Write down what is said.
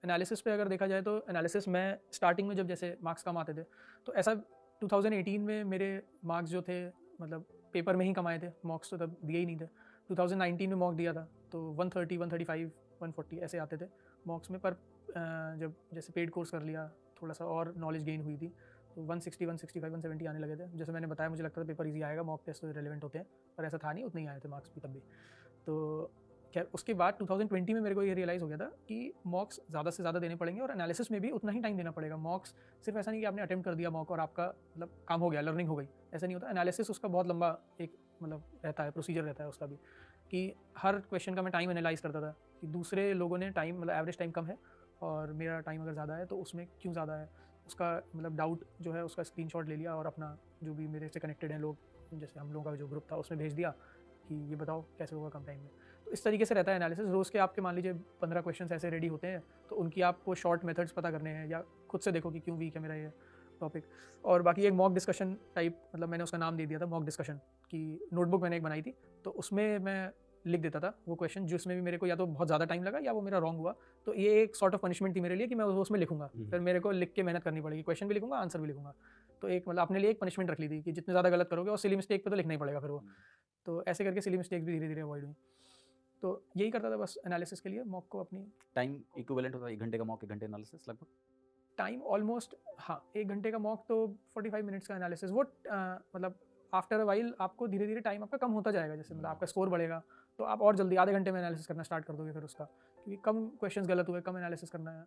Analysis पे अगर देखा जाए तो एनालिसिस मैं स्टार्टिंग में जब जैसे मार्क्स कम आते थे तो ऐसा 2018 में मेरे मार्क्स जो थे मतलब पेपर में ही कम आए थे, मॉक्स तो तब दिए ही नहीं थे। 2019 में मॉक दिया था तो 130, 135, 140 ऐसे आते थे मॉक्स में, पर जब जैसे पेड कोर्स कर लिया थोड़ा सा और नॉलेज गेन हुई थी तो 160, 165, 170 आने लगे थे। जैसे मैंने बताया मुझे लगता था पेपर ईजी आएगा, मॉक टेस्ट तो रिलेवेंट होते हैं, पर ऐसा था नहीं, उतने ही आए थे मार्क्स भी तब भी। तो खैर उसके बाद 2020 में मेरे को ये रियलाइज़ हो गया था कि मॉक्स ज़्यादा से ज़्यादा देने पड़ेंगे और एनालिसिस में भी उतना ही टाइम देना पड़ेगा। मॉक्स सिर्फ ऐसा नहीं कि आपने अटेम्प्ट कर दिया मॉक और आपका मतलब काम हो गया, लर्निंग हो गई, ऐसा नहीं होता। एनालिसिस उसका बहुत लंबा एक मतलब रहता है, प्रोसीजर रहता है उसका भी, कि हर क्वेश्चन का मैं टाइम एनालाइज करता था कि दूसरे लोगों ने टाइम मतलब एवरेज टाइम कम है और मेरा टाइम अगर ज़्यादा है तो उसमें क्यों ज़्यादा है, उसका मतलब डाउट जो है उसका स्क्रीनशॉट ले लिया और अपना जो भी मेरे से कनेक्टेड हैं लोग, जैसे हम लोगों का जो ग्रुप था उसमें भेज दिया कि ये बताओ कैसे होगा कम टाइम में। तो इस तरीके से रहता है एनालिसिस। रोज़ के आपके मान लीजिए 15 क्वेश्चंस ऐसे रेडी होते हैं तो उनकी आपको शॉर्ट मेथड्स पता करने हैं या खुद से देखो कि क्यों वीक है मेरा ये टॉपिक। और बाकी एक मॉक डिस्कशन टाइप, मतलब मैंने उसका नाम दे दिया था मॉक डिस्कशन, कि नोटबुक मैंने एक बनाई थी तो उसमें मैं लिख देता था वो क्वेश्चन जिसमें भी मेरे को या तो बहुत ज़्यादा टाइम लगा या वो मेरा रॉन्ग हुआ, तो ये एक सॉर्ट ऑफ पनिशमेंट थी मेरे लिए कि मैं उसमें लिखूंगा, फिर मेरे को लिख के मेहनत करनी पड़ेगी, क्वेश्चन भी लिखूंगा आंसर भी लिखूंगा। तो एक मतलब अपने लिए एक पनिशमेंट रख ली थी कि जितने ज़्यादा गलत करोगे और सिली मिस्टेक पे तो लिखना ही पड़ेगा फिर वो। तो ऐसे करके सिली मिस्टेक्स भी धीरे धीरे अवॉइड हुई। तो यही करता था बस एनालिसिस के लिए मॉक को अपनी। टाइम इक्विवेलेंट होता है 1 घंटे का मॉक 1 घंटे एनालिसिस लगभग? टाइम ऑलमोस्ट हाँ, 1 घंटे का मॉक तो 45 मिनट्स का एनालिसिस वो मतलब आफ्टर अ वाइल आपको धीरे धीरे टाइम आपका कम होता जाएगा, जैसे मतलब आपका स्कोर बढ़ेगा तो आप और जल्दी आधे घंटे में एनालिसिस करना स्टार्ट कर दोगे फिर उसका, क्योंकि कम क्वेश्चंस गलत हुए, कम एनालिसिस करना है।